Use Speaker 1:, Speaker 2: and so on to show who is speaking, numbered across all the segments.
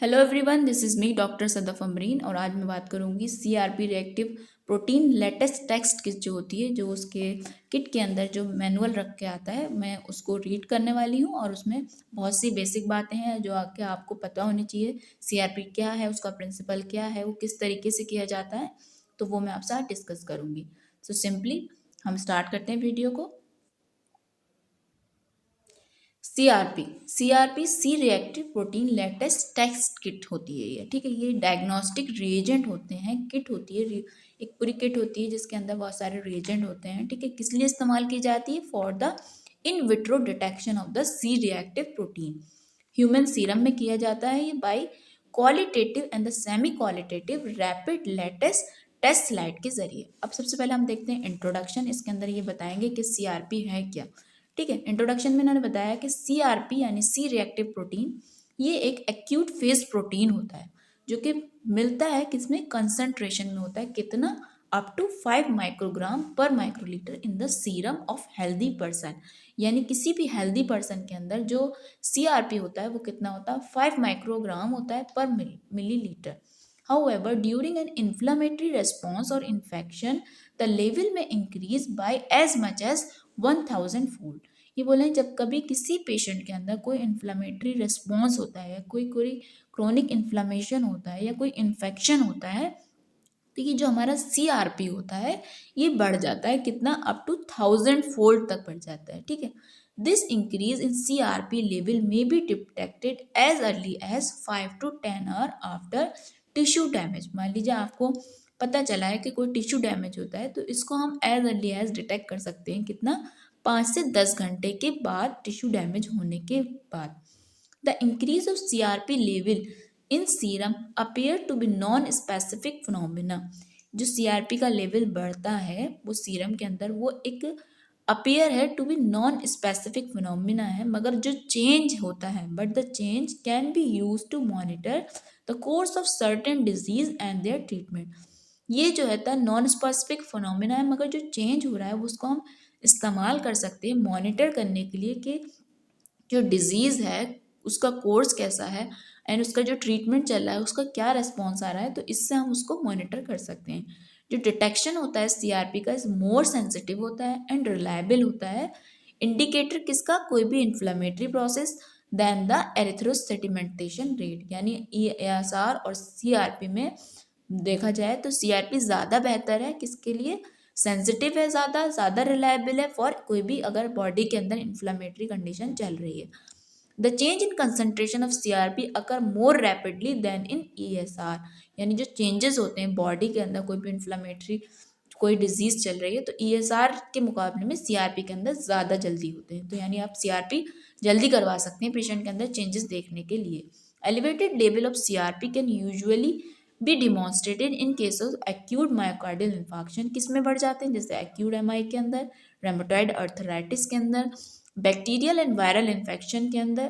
Speaker 1: Hello everyone, this is me doctor Sadaf Amreen और आज मैं बात करूंगी CRP reactive protein latex test kit जो होती है, जो उसके किट के अंदर जो मैनुअल रख के आता है, मैं उसको रीड करने वाली हूँ और उसमें बहुत सी बेसिक बातें हैं जो आके आपको पता होनी चाहिए। सीआरपी क्या है, उसका प्रिंसिपल क्या है, वो किस तरीके से किया जाता है, तो वो मैं आपसे आज डिस्कस करूँगी। सो सिंपली हम स्टार्ट करते हैं वीडियो को। CRP C reactive protein latest test kit होती है ये, ठीक है। ये डायग्नोस्टिक रिएजेंट होते हैं, किट होती है, एक पूरी किट होती है जिसके अंदर बहुत सारे रिएजेंट होते हैं, ठीक है। किस लिए इस्तेमाल की जाती है? For the in vitro detection of the C reactive protein. Human serum में किया जाता है ये by qualitative and the semi qualitative rapid latest test slide के जरिए। अब सबसे पहले हम देखते हैं इंट्रोडक्शन। इसके अंदर ये बताएंगे कि सीआरपी है क्या, ठीक है। इंट्रोडक्शन में इन्होंने बताया कि सीआरपी यानी सी रिएक्टिव प्रोटीन ये एक एक्यूट फेज प्रोटीन होता है जो कि मिलता है किसमें? कंसंट्रेशन में होता है। कितना? अप टू 5 माइक्रोग्राम पर microlitre in the serum of healthy person. यानी किसी भी हेल्दी पर्सन के अंदर जो सीआरपी होता है वो कितना होता है? 5 माइक्रोग्राम होता है पर millilitre. However, during an inflammatory response or infection, the level may increase by as much as 1000 fold। ये बोले जब कभी किसी पेशेंट के अंदर कोई इन्फ्लामेटरी रिस्पॉन्स होता है, कोई कोई क्रोनिक इन्फ्लामेशन होता है या कोई इन्फेक्शन होता है, तो ये जो हमारा सीआरपी होता है ये बढ़ जाता है। कितना? अप टू 1000 फोल्ड तक बढ़ जाता है, ठीक है। This increase in CRP level में be detected as early as 5 to 10 hour after tissue damage. मान लीजिए आपको पता चला है कि कोई टिश्यू डैमेज होता है, तो इसको हम एज अर्ली एज डिटेक्ट कर सकते हैं। कितना? 5 से 10 घंटे के बाद, टिश्यू डैमेज होने के बाद। The increase of CRP level in serum appear to be non specific phenomena. जो सीआरपी का लेवल बढ़ता है वो सीरम के अंदर, वो एक अपेयर है to be non specific phenomena है, मगर जो चेंज होता है, but the change can be use to monitor the course of certain disease and their treatment. ये जो है नॉन स्पेसिफिक फिनोमिना है, मगर जो चेंज हो रहा है वो उसको हम इस्तेमाल कर सकते हैं मॉनिटर करने के लिए कि जो डिजीज़ है उसका कोर्स कैसा है एंड उसका जो ट्रीटमेंट चल रहा है उसका क्या रिस्पॉन्स आ रहा है, तो इससे हम उसको मॉनिटर कर सकते हैं। जो डिटेक्शन होता है सीआरपी का इज मोर सेंसिटिव होता है एंड रिलायबल होता है। इंडिकेटर किसका? कोई भी inflammatory process then the erythrocyte sedimentation rate. यानी ईएसआर और सीआरपी में देखा जाए तो सीआरपी ज़्यादा बेहतर है। किसके लिए? सेंसिटिव है, ज़्यादा रिलायबल है फॉर कोई भी अगर बॉडी के अंदर इन्फ्लामेटरी कंडीशन चल रही है। The change in concentration of CRP occur more rapidly than in ESR. यानी जो चेंजेस होते हैं बॉडी के अंदर, कोई भी इन्फ्लामेटरी कोई डिजीज चल रही है, तो ईएसआर के मुकाबले में सीआरपी के अंदर ज़्यादा जल्दी होते हैं। तो यानी आप सीआरपी जल्दी करवा सकते हैं पेशेंट के अंदर चेंजेस देखने के लिए। Elevated level of CRP can usually B demonstrated in case of acute myocardial infarction. किस में बढ़ जाते हैं? जैसे एक्यूट एमआई के अंदर, रेमोटॉइड अर्थराइटिस के अंदर, बैक्टीरियल एंड वायरल इन्फेक्शन के अंदर,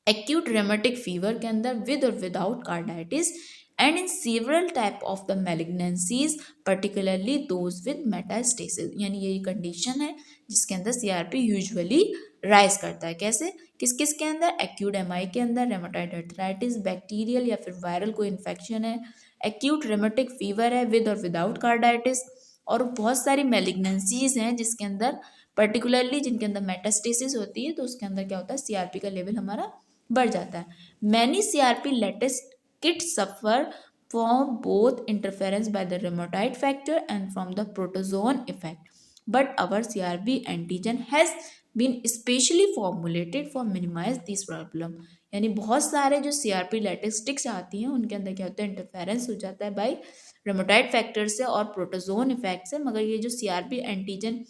Speaker 1: एक्यूट रेमेटिक फीवर के अंदर विद और without carditis, and in several type of the malignancies particularly those with metastasis. यानी यही कंडीशन है जिसके अंदर सीआरपी यूजुअली राइज करता है। कैसे? किस किस के अंदर? एक्यूट एमआई के अंदर, रेमेटॉइड अर्थराइटिस, बैक्टीरियल या फिर वायरल कोई इन्फेक्शन है, एक्यूट रेमेटिक फीवर है विद और विदाउट कार्डाइटिस, और बहुत सारी मैलिग्नेंसीज हैं जिसके अंदर पर्टिकुलरली जिनके अंदर मेटास्टेसिस होती है, तो उसके अंदर क्या होता है? सीआरपी का लेवल हमारा बढ़ जाता है। Many CRP latex kit suffer from both interference by the rheumatoid factor and from the prozone effect, but our CRP antigen has been specially formulated for minimize this problem. यानी बहुत सारे जो CRP latest sticks आती हैं उनके अंदर क्या होता है? इंटरफेरेंस हो जाता है बाई रेमोटाइड फैक्टर से और प्रोटोजोन इफेक्ट से, मगर ये जो सीआरपी एंटीजन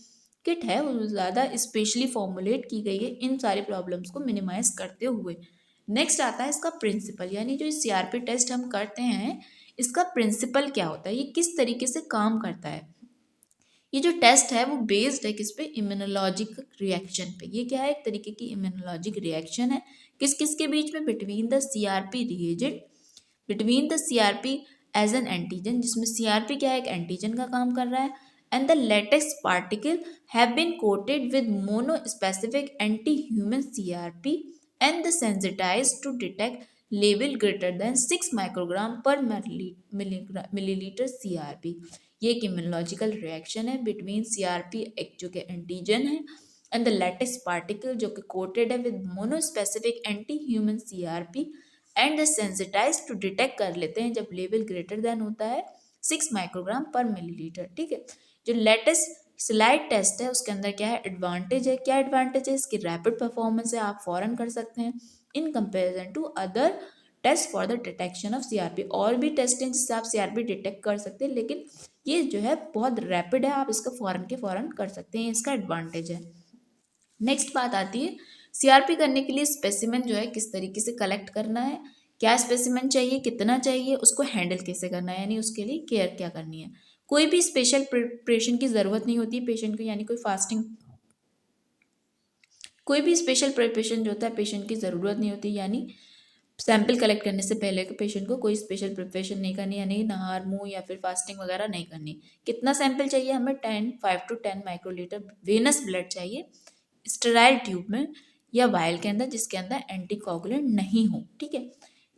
Speaker 1: किट है वो ज़्यादा स्पेशली फॉर्मुलेट की गई है इन सारी प्रॉब्लम्स को मिनिमाइज करते हुए। नेक्स्ट आता है इसका प्रिंसिपल, यानी जो सीआरपी टेस्ट हम करते हैं इसका प्रिंसिपल क्या होता है, ये किस तरीके से काम करता है। ये जो टेस्ट है वो बेस्ड है किस पे? इम्यूनोलॉजिक रिएक्शन पे। ये क्या है? एक तरीके की इम्यूनोलॉजिक रिएक्शन है। किस किस के बीच में? Between the CRP reagent, between the CRP as an antigen, जिसमें सीआरपी क्या है? एक एंटीजन का काम कर रहा है, and the latex particle have been coated with monospecific anti human CRP and the sensitize to detect level greater than 6 microgram per millilitre CRP। ये एक इम्यूनोलॉजिकल रिएक्शन है बिटवीन CRP एक जो कि एंटीजन है एंड द लैटिस पार्टिकल जो कि coated है with monospecific anti human CRP and the sensitize to detect कर लेते हैं जब लेवल ग्रेटर देन होता है 6 माइक्रोग्राम पर मिलीलीटर। ठीक है, जो लेटेस्ट स्लाइड टेस्ट है उसके अंदर क्या है एडवांटेज है, क्या एडवांटेज है, इसकी रैपिड परफॉर्मेंस है, आप फौरन कर सकते हैं in comparison to other test for the detection of CRP। और भी टेस्ट हैं जिससे आप CRP डिटेक्ट कर सकते हैं, लेकिन ये जो है बहुत रैपिड है, आप इसका फौरन के फौरन कर सकते हैं, इसका एडवांटेज है। नेक्स्ट बात आती है CRP करने के लिए स्पेसिमेन जो है किस तरीके से कलेक्ट करना है, क्या स्पेसिमेन चाहिए, कितना चाहिए, उसको हैंडल कैसे करना है, यानी उसके लिए केयर क्या करनी है। कोई भी स्पेशल प्रिपरेशन की ज़रूरत नहीं होती पेशेंट को, यानी कोई भी स्पेशल प्रिपरेशन जो होता है पेशेंट की ज़रूरत नहीं होती, यानी सैंपल कलेक्ट करने से पहले पेशेंट को कोई स्पेशल प्रिपरेशन नहीं करनी, यानी नहार मुंह या फिर फास्टिंग वगैरह नहीं करनी। कितना सैंपल चाहिए हमें 5 to 10 माइक्रोलीटर वेनस ब्लड चाहिए स्टेराइल ट्यूब में या वायल के अंदर जिसके अंदर एंटीकोगुलेंट नहीं हो। ठीक है,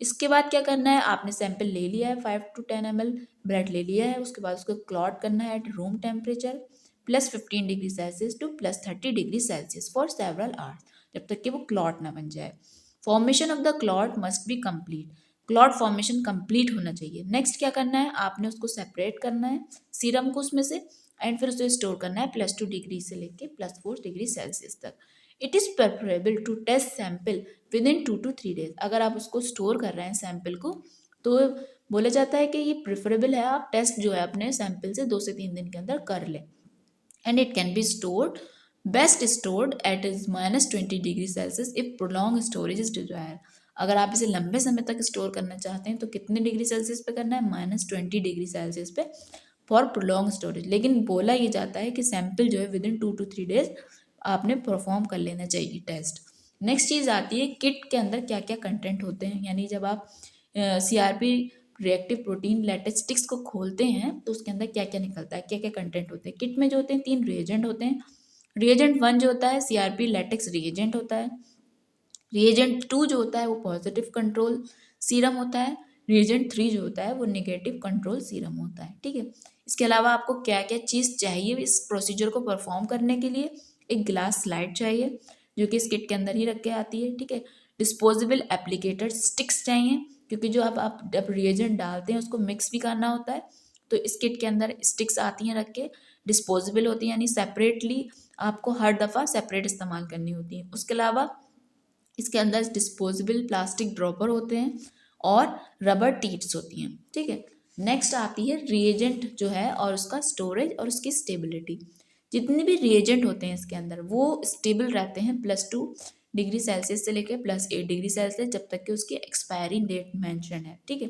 Speaker 1: इसके बाद क्या करना है, आपने सैंपल ले लिया है 5 to 10 ml ब्लड ले लिया है, उसके बाद उसको क्लॉट करना है at room temperature +15 degree Celsius to +30 degree Celsius for several hours, जब तक कि वो क्लॉट ना बन जाए। Formation of the clot must be complete, clot formation complete होना चाहिए। नेक्स्ट क्या करना है, आपने उसको सेपरेट करना है सीरम को उसमें से एंड फिर उसे स्टोर करना है +2 डिग्री से लेके +4 डिग्री सेल्सियस तक। It is preferable to test sample within 2 to 3 days। अगर आप उसको स्टोर कर रहे हैं सैंपल को तो बोला जाता है कि ये प्रेफरेबल है आप टेस्ट जो है अपने सैंपल से 2 से 3 दिन के अंदर कर लें। And it can be stored best stored at -20 degree Celsius if prolong storage is desire. अगर आप इसे लंबे समय तक स्टोर करना चाहते हैं तो कितने डिग्री सेल्सियस पे करना है, -20 डिग्री सेल्सियस पे फॉर प्रोलॉन्ग स्टोरेज। लेकिन बोला ये जाता है कि सैंपल जो है विद इन 2 to 3 days आपने परफॉर्म कर लेना चाहिए टेस्ट। नेक्स्ट चीज़ आती है किट के अंदर क्या क्या कंटेंट होते हैं, यानी जब आप CRP reactive protein latex sticks को खोलते हैं तो उसके अंदर क्या क्या निकलता है, क्या क्या कंटेंट होते हैं। किट में जो होते हैं 3 रिएजेंट होते हैं। रिएजेंट 1 जो होता है CRP लैटेक्स रिएजेंट होता है। रिएजेंट 2 जो होता है वो पॉजिटिव कंट्रोल सीरम होता है। रिएजेंट 3 जो होता है वो नेगेटिव कंट्रोल सीरम होता है। ठीक है, इसके अलावा आपको क्या क्या चीज़ चाहिए इस प्रोसीजर को परफॉर्म करने के लिए, एक ग्लास स्लाइड चाहिए जो कि इस किट के अंदर ही रख के आती है। ठीक है, डिस्पोजेबल एप्लीकेटर स्टिक्स चाहिए क्योंकि जो आप जब रिएजेंट डालते हैं उसको मिक्स भी करना होता है, तो इस किट के अंदर स्टिक्स आती हैं रख के, डिस्पोजेबल होती हैं यानी सेपरेटली आपको हर दफ़ा सेपरेट इस्तेमाल करनी होती है। उसके अलावा इसके अंदर डिस्पोजेबल प्लास्टिक ड्रॉपर होते हैं और रबर टीट्स होती हैं। ठीक है, नेक्स्ट आती है रिएजेंट जो है और उसका स्टोरेज और उसकी स्टेबिलिटी। जितने भी रिएजेंट होते हैं इसके अंदर वो स्टेबल रहते हैं +2 डिग्री सेल्सियस से लेकर +8 डिग्री सेल्सियस जब तक कि उसकी एक्सपायरी डेट मेंशन है। ठीक है,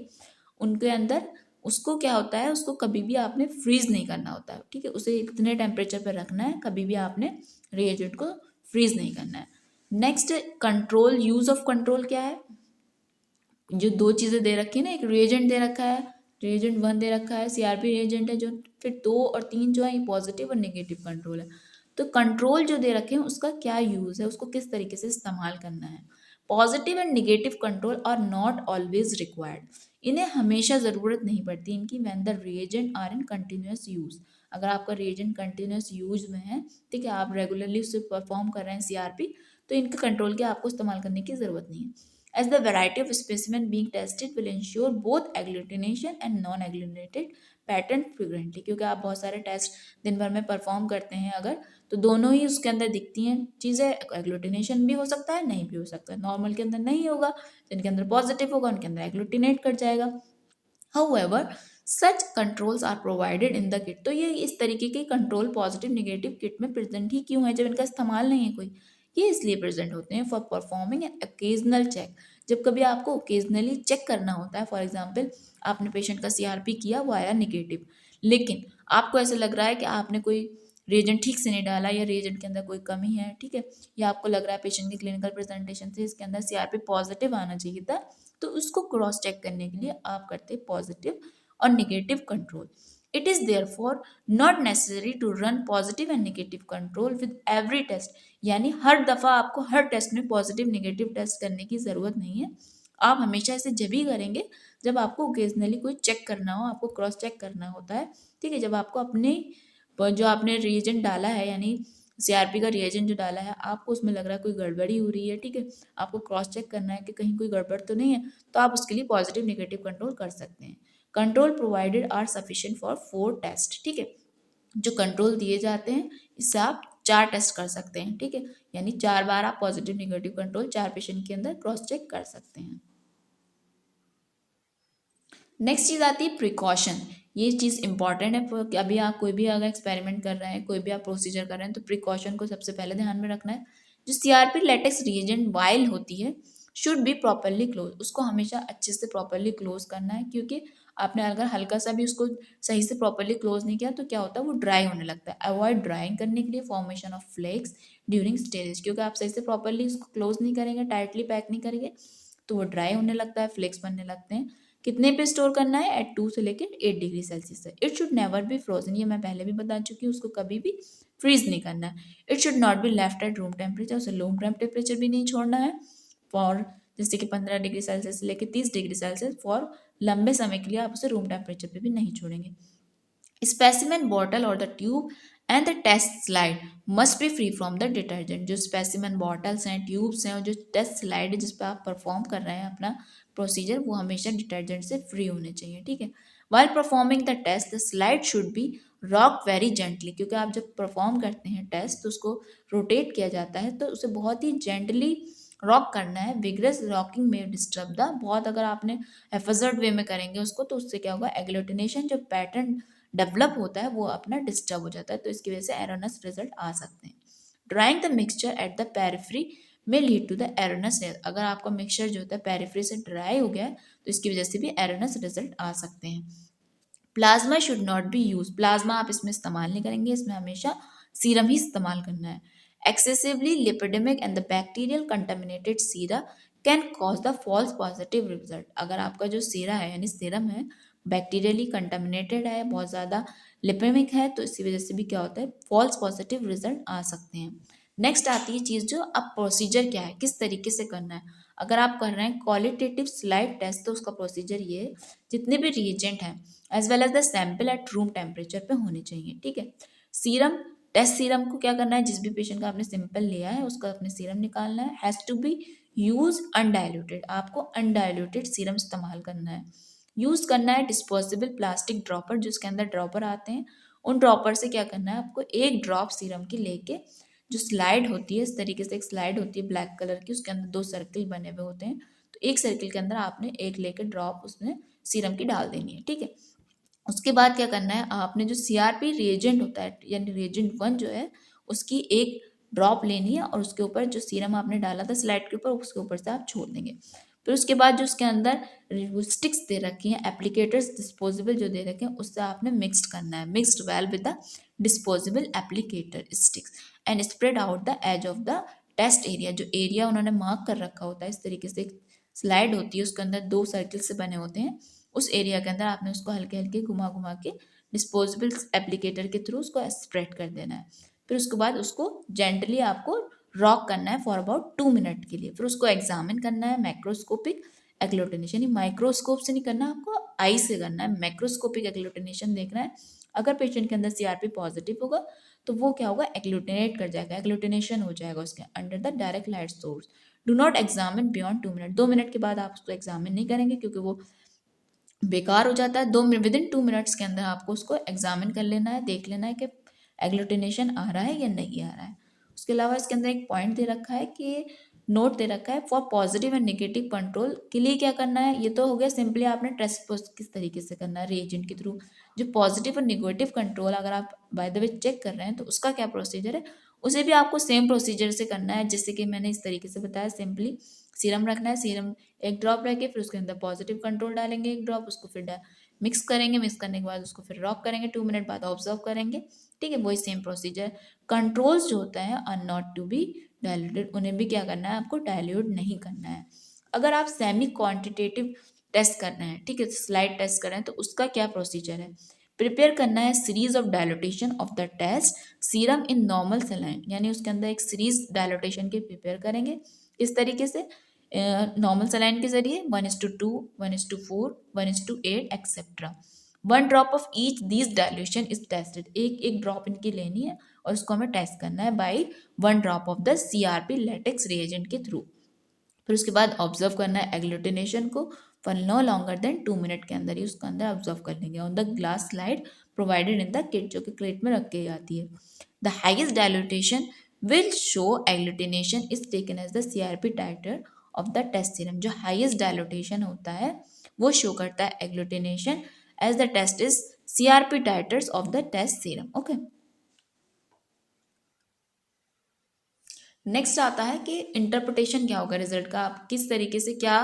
Speaker 1: उनके अंदर उसको क्या होता है, उसको कभी भी आपने फ्रीज नहीं करना होता है। ठीक है, उसे इतने टेम्परेचर पर रखना है, कभी भी आपने रिएजेंट को फ्रीज नहीं करना है। Next control, use of control क्या है, जो 2 चीज़ें दे रखी है ना, एक रिएजेंट दे रखा है, रिएजेंट 1 दे रखा है CRP रिएजेंट है जो, फिर 2 और 3 जो है ये पॉजिटिव और नेगेटिव कंट्रोल है। तो कंट्रोल जो दे रखे हैं उसका क्या यूज़ है, उसको किस तरीके से इस्तेमाल करना है। Positive and negative control are not always required, इन्हें हमेशा ज़रूरत नहीं पड़ती इनकी when the reagent are in continuous use. अगर आपका रिएजेंट कंटिन्यूस यूज में है, ठीक है, आप रेगुलरली उसे परफॉर्म कर रहे हैं CRP, तो इनके कंट्रोल के आपको इस्तेमाल करने की ज़रूरत नहीं है। As the variety of specimen being tested will ensure both agglutination and non-agglutinated pattern frequently, क्योंकि आप बहुत सारे टेस्ट दिन भर में परफॉर्म करते हैं अगर, तो दोनों ही उसके अंदर दिखती हैं चीज़ें, एग्लूटिनेशन भी हो सकता है, नहीं भी हो सकता है। नॉर्मल के अंदर नहीं होगा, जिनके अंदर पॉजिटिव होगा उनके अंदर एग्लूटिनेट कर जाएगा। However, such controls are provided in the kit। तो ये इस तरीके के कंट्रोल पॉजिटिव नेगेटिव किट में प्रेजेंट ही क्यों है जब इनका इस्तेमाल नहीं है कोई, ये इसलिए प्रेजेंट होते हैं for performing an occasional check, जब कभी आपको ओकेजनली चेक करना होता है। फॉर एग्जांपल आपने पेशेंट का CRP किया, वो आया नेगेटिव, लेकिन आपको ऐसा लग रहा है कि आपने कोई रिएजेंट ठीक से नहीं डाला या रिएजेंट के अंदर कोई कमी है, ठीक है, या आपको लग रहा है पेशेंट की क्लिनिकल प्रेजेंटेशन से इसके अंदर CRP पॉजिटिव आना चाहिए था, तो उसको क्रॉस चेक करने के लिए आप करते पॉजिटिव और negative control. It is therefore not necessary to run positive and negative control with every test, यानी हर दफ़ा आपको हर टेस्ट में पॉजिटिव नेगेटिव टेस्ट करने की ज़रूरत नहीं है। आप हमेशा इसे जब ही करेंगे जब आपको ओकेजनली कोई चेक करना हो, आपको क्रॉस चेक करना होता है, ठीक है। जब आपको अपने जो आपने रिएजेंट डाला है, यानी सीआरपी का रिएजेंट जो डाला है, आपको उसमें लग रहा है कोई गड़बड़ी हो रही है, ठीक है, आपको क्रॉस चेक करना है कि कहीं कोई गड़बड़ तो नहीं है, तो आप उसके लिए पॉजिटिव नेगेटिव कंट्रोल कर सकते हैं। Control provided are sufficient for 4 test, ठीक है। जो कंट्रोल दिए जाते हैं इससे आप 4 टेस्ट कर सकते हैं, ठीक है, यानी 4 बार आप पॉजिटिव नेगेटिव कंट्रोल 4 पेशेंट के अंदर क्रॉस चेक कर सकते हैं। नेक्स्ट चीज़ आती है प्रिकॉशन। ये चीज़ इंपॉर्टेंट है कि अभी आप कोई भी अगर एक्सपेरिमेंट कर रहे हैं, कोई भी आप प्रोसीजर कर रहे हैं, तो प्रिकॉशन को सबसे पहले ध्यान में रखना है। जो सीआरपी लेटेक्स रिएजेंट वाइल होती है शुड बी प्रॉपरली क्लोज, उसको हमेशा अच्छे से प्रॉपरली क्लोज करना है, क्योंकि आपने अगर हल्का सा भी उसको सही से प्रॉपरली क्लोज नहीं किया तो क्या होता है, वो ड्राई होने लगता है। अवॉइड ड्राइंग करने के लिए फॉर्मेशन ऑफ फ्लेक्स ड्यूरिंग स्टेरेज, क्योंकि आप सही से प्रॉपरली उसको क्लोज नहीं करेंगे, टाइटली पैक नहीं करेंगे, तो वो ड्राई होने लगता है, फ्लेक्स बनने लगते हैं। कितने पे स्टोर करना है, एट 2 से लेकर 8 डिग्री सेल्सियस से। It should never be frozen, ये मैं पहले भी बता चुकी हूँ, उसको कभी भी फ्रीज नहीं करना है। It should not be left eight room temperature, उसे रूम टेम्परेचर भी नहीं छोड़ना है फॉर जैसे कि 15 डिग्री सेल्सियस से लेकर 30 डिग्री सेल्सियस, फॉर लंबे समय के लिए आप उसे रूम टेम्परेचर पे भी नहीं छोड़ेंगे। स्पेसिमेन बॉटल और the tube and the test slide must be free from the detergent. जो स्पेसिमेन बॉटल्स हैं, ट्यूब्स हैं और जो टेस्ट स्लाइड है जिस पर आप परफॉर्म कर रहे हैं अपना प्रोसीजर, वो हमेशा डिटर्जेंट से फ्री होने चाहिए, ठीक है। While performing the test the slide should be rock very gently, क्योंकि आप जब परफॉर्म करते हैं टेस्ट तो उसको रोटेट किया जाता है, तो उसे बहुत ही जेंटली रॉक करना है। विग्रस रॉकिंग में डिस्टर्ब द, बहुत अगर आपने एफर्ट वे में करेंगे उसको तो उससे क्या होगा, एग्लूटिनेशन जो पैटर्न डेवलप होता है वो अपना डिस्टर्ब हो जाता है, तो इसकी वजह से एरोनस रिजल्ट आ सकते हैं। Drawing the mixture at the periphery में लीड टू द एरोनस, अगर आपका मिक्सचर जो होता है पेरिफ्री से ड्राई हो गया है तो इसकी वजह से भी एरोनस रिजल्ट आ सकते हैं। Plasma should not be use, plasma आप इसमें इस्तेमाल नहीं करेंगे, इसमें हमेशा सीरम ही इस्तेमाल करना है। Excessively lipidemic and the bacterial contaminated sera can cause the false positive result, अगर आपका जो सीरा है यानी सीरम है बैक्टीरियली कंटामिनेटेड है, बहुत ज़्यादा लिपिमिक है, तो इसी वजह से भी क्या होता है, फॉल्स पॉजिटिव रिजल्ट आ सकते हैं। नेक्स्ट आती है चीज़ जो अब प्रोसीजर क्या है, किस तरीके से करना है। अगर आप कर रहे हैं क्वालिटेटिव स्लाइड टेस्ट तो उसका प्रोसीजर ये है, जितने भी रिएजेंट हैं as well as the sample at room temperature पे होने चाहिए, ठीक है। सीरम, टेस्ट सीरम को क्या करना है, जिस भी पेशेंट का आपने सैंपल लिया है उसका अपने सीरम निकालना है। Has to be use undiluted, आपको अनडाइल्यूटेड सीरम इस्तेमाल करना है। यूज़ करना है डिस्पोजेबल प्लास्टिक ड्रॉपर, जिसके अंदर ड्रॉपर आते हैं, उन ड्रॉपर से क्या करना है, आपको एक ड्रॉप सीरम की लेके, जो स्लाइड होती है इस तरीके से, एक स्लाइड होती है ब्लैक कलर की, उसके अंदर 2 सर्किल बने हुए होते हैं, तो एक सर्किल के अंदर आपने एक लेके ड्रॉप उसमें सीरम की डाल देनी है, ठीक है। उसके बाद क्या करना है, आपने जो सीआरपी रिएजेंट होता है यानी रिएजेंट 1 जो है उसकी एक ड्रॉप लेनी है और उसके ऊपर जो सीरम आपने डाला था स्लाइड के ऊपर उसके ऊपर से आप छोड़ देंगे। फिर उसके बाद जो उसके अंदर स्टिक्स दे रखी हैं, एप्लीकेटर्स डिस्पोजेबल जो दे रखे हैं, उससे आपने मिक्सड करना है, mixed well with the disposable applicator sticks and spread out the edge of the test area. जो एरिया उन्होंने मार्क कर रखा होता है इस तरीके से, स्लाइड होती है उसके अंदर 2 सर्किल से बने होते हैं, उस एरिया के अंदर आपने उसको हल्के हल्के घुमा घुमा के डिस्पोजेबल एप्लीकेटर के थ्रू उसको स्प्रेड कर देना है। फिर उसके बाद उसको जेंटली आपको रॉक करना है फॉर अबाउट 2 मिनट के लिए। फिर उसको एग्जामिन करना है मैक्रोस्कोपिक एग्लूटिनेशन, यानी माइक्रोस्कोप से नहीं करना, आपको आई से करना है, मैक्रोस्कोपिक एग्लूटिनेशन देखना है। अगर पेशेंट के अंदर सीआरपी पॉजिटिव होगा तो वो क्या होगा, एग्लूटिनेट कर जाएगा, एग्लूटिनेशन हो जाएगा उसके under the direct light source. Do not examine beyond 2 minute, 2 minute के बाद आप उसको एग्जामिन नहीं करेंगे क्योंकि वो बेकार हो जाता है। 2 2 मिनट्स के अंदर आपको उसको एग्जामिन कर लेना है, देख लेना है कि एग्लूटिनेशन आ रहा है या नहीं आ रहा है। उसके अलावा इसके अंदर एक पॉइंट दे रखा है कि नोट दे रखा है for positive and negative control के लिए क्या करना है। ये तो हो गया सिंपली आपने टेस्ट किस तरीके से करना है रिएजेंट के थ्रू। जो पॉजिटिव और नेगेटिव कंट्रोल अगर आप बाय द वे चेक कर रहे हैं तो उसका क्या प्रोसीजर है, उसे भी आपको सेम प्रोसीजर से करना है जैसे कि मैंने इस तरीके से बताया। सिंपली सीरम रखना है, सीरम एक ड्रॉप रख के फिर उसके अंदर पॉजिटिव कंट्रोल डालेंगे एक ड्रॉप, उसको फिर मिक्स करेंगे, मिक्स करने के बाद उसको फिर रॉक करेंगे, 2 मिनट बाद ऑब्जर्व करेंगे, ठीक है। वही सेम प्रोसीजर। कंट्रोल्स जो होता है are not to be diluted, उन्हें भी क्या करना है, आपको डायल्यूट नहीं करना है। अगर आप सेमी क्वांटिटेटिव टेस्ट कर रहे हैं, ठीक है, स्लाइड टेस्ट कर रहे हैं, तो उसका क्या प्रोसीजर है, प्रिपेयर करना है series of dilution of the test serum in normal saline, यानी उसके अंदर एक सीरीज डायलोटेशन के प्रिपेयर करेंगे। इस तरीके से नॉर्मल सलाइन के जरिए 1:2, 1:4, 1:8 etcetera. 1 drop of each this dilution is tested. एक एक ड्रॉप इनकी लेनी है और उसको हमें टेस्ट करना है by 1 drop of the CRP latex reagent के थ्रू। फिर उसके बाद ऑब्जर्व करना है एग्लूटिनेशन को for no longer than 2 minute के अंदर ही उसके अंदर ऑब्जर्व कर लेंगे on the glass slide provided in the kit, जो कि क्रेट में रख के जाती है। The highest dilution will show agglutination is taken as the CRP titre of the test serum. जो हाइएस्ट डायल्यूटेशन होता है वो शो करता है agglutination as the test is CRP titres of the test serum. Okay, next आता है कि interpretation क्या होगा रिजल्ट का, आप किस तरीके से क्या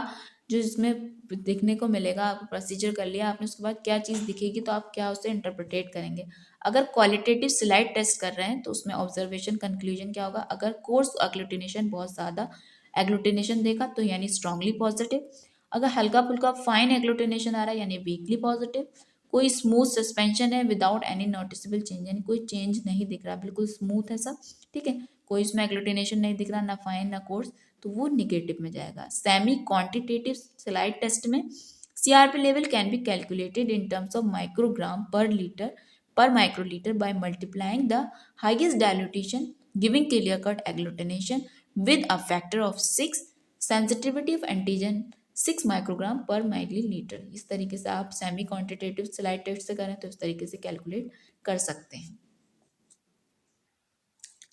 Speaker 1: जो इसमें देखने को मिलेगा, आप प्रोसीजर कर लिया आपने, उसके बाद क्या चीज़ दिखेगी तो आप क्या उसे इंटरप्रिटेट करेंगे। अगर क्वालिटेटिव स्लाइड टेस्ट कर रहे हैं तो उसमें ऑब्जर्वेशन कंक्लूजन क्या होगा, अगर कोर्स एग्लूटिनेशन बहुत ज़्यादा एग्लूटिनेशन देखा तो यानी स्ट्रांगली पॉजिटिव, अगर हल्का फुल्का फाइन एग्लूटिनेशन आ रहा है यानी वीकली पॉजिटिव, कोई स्मूथ सस्पेंशन है विदाउट एनी नोटिसेबल चेंज यानी कोई चेंज नहीं दिख रहा, बिल्कुल स्मूथ है सब, ठीक है, कोई इसमें एग्लूटिनेशन नहीं दिख रहा, ना फाइन ना कोर्स, तो वो निगेटिव में जाएगा। सेमी क्वांटिटेटिव स्लाइड टेस्ट में CRP level can be calculated in terms of microgram पर litre per microliter by multiplying the highest dilution giving clear cut agglutination with a factor of 6, sensitivity of antigen 6 microgram पर माइलीलीटर। इस तरीके से आप semi quantitative slide test से करें तो इस तरीके से कैलकुलेट कर सकते हैं।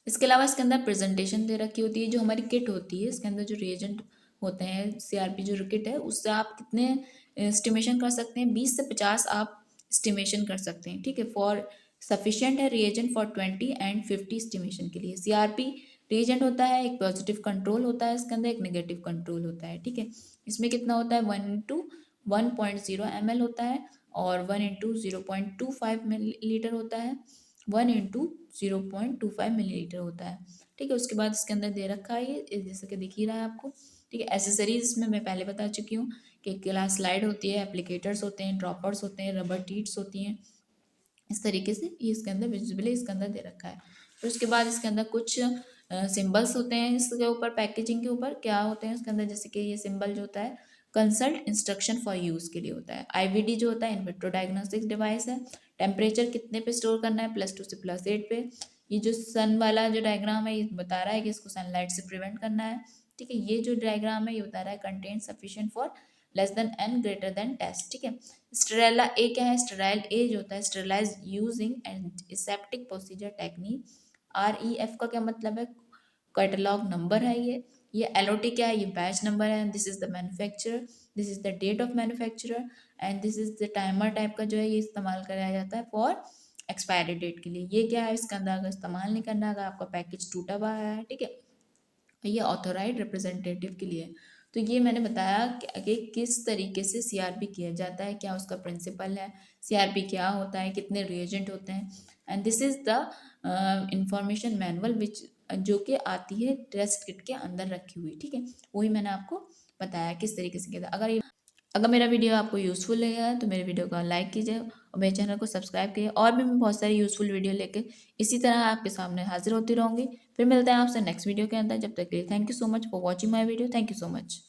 Speaker 1: इसके अलावा इसके अंदर प्रेजेंटेशन दे रखी होती है, जो हमारी किट होती है इसके अंदर जो रिएजेंट होते हैं CRP जो किट है उससे आप कितने एस्टिमेशन कर सकते हैं, 20 से 50 आप एस्टिमेशन कर सकते हैं, ठीक है। फॉर सफिशिएंट है रिएजेंट फॉर 20 एंड 50 एस्टिमेशन के लिए। CRP रिएजेंट होता है, एक पॉजिटिव कंट्रोल होता है इसके अंदर, एक नेगेटिव कंट्रोल होता है, ठीक है। इसमें कितना होता है 1:1.0 ml होता है और 1:0.25 मिलीलीटर होता है, 1:0.25 मिलीलीटर होता है, ठीक है। उसके बाद इसके अंदर दे रखा है ये जैसे कि दिख ही रहा है आपको, ठीक है। एसेसरीज इसमें मैं पहले बता चुकी हूँ कि ग्लास स्लाइड होती है, एप्लीकेटर्स होते हैं, ड्रॉपर्स होते हैं, रबर टीट्स होती हैं, इस तरीके से ये इसके अंदर विजिबली इसके अंदर दे रखा है। फिर उसके बाद इसके अंदर कुछ सिंबल्स होते हैं इसके ऊपर, पैकेजिंग के ऊपर क्या होते हैं इसके अंदर, जैसे कि ये सिंबल जो होता है कंसल्ट इंस्ट्रक्शन फॉर यूज़ के लिए होता है। IVD जो होता है इन विट्रो डायग्नोस्टिक्स डिवाइस है। टेम्परेचर कितने पे स्टोर करना है, +2 से +8 पे। ये जो सन वाला जो डायग्राम है ये बता रहा है कि इसको सनलाइट से प्रिवेंट करना है, ठीक है। ये जो डायग्राम है ये बता रहा है content sufficient for less than n greater than test, ठीक है। स्टेरिला ए क्या है, स्टेराइल ए जो होता है sterilise using and aseptic procedure technique. REF का क्या मतलब है, कैटलॉग नंबर है ये LOT क्या है, ये बैच नंबर है, this is the manufacturer, this is the date of manufacturer and this is the timer type का जो है ये इस्तेमाल कराया जाता है फॉर एक्सपायरी डेट के लिए। ये क्या है, इसके अंदर अगर इस्तेमाल नहीं करना, अगर आपका पैकेज टूटा हुआ है, ठीक है, ये ऑथोराइज रिप्रेजेंटेटिव के लिए। तो ये मैंने बताया कि किस तरीके से CRP किया जाता है, क्या उसका प्रिंसिपल है, CRP क्या होता है, कितने रिएजेंट होते हैं, and this is the information manual which जो कि आती है टेस्ट किट के अंदर रखी हुई, ठीक है। वही मैंने आपको बताया किस तरीके से किया था। अगर मेरा वीडियो आपको यूज़फुल लगा तो मेरे वीडियो को लाइक कीजिए और मेरे चैनल को सब्सक्राइब कीजिए, और भी मैं बहुत सारी यूज़फुल वीडियो लेके इसी तरह आपके सामने हाजिर होती रहूँगी। फिर मिलते हैं आपसे नेक्स्ट वीडियो के अंदर, जब तक के लिए thank you so much for watching my video, thank you so much.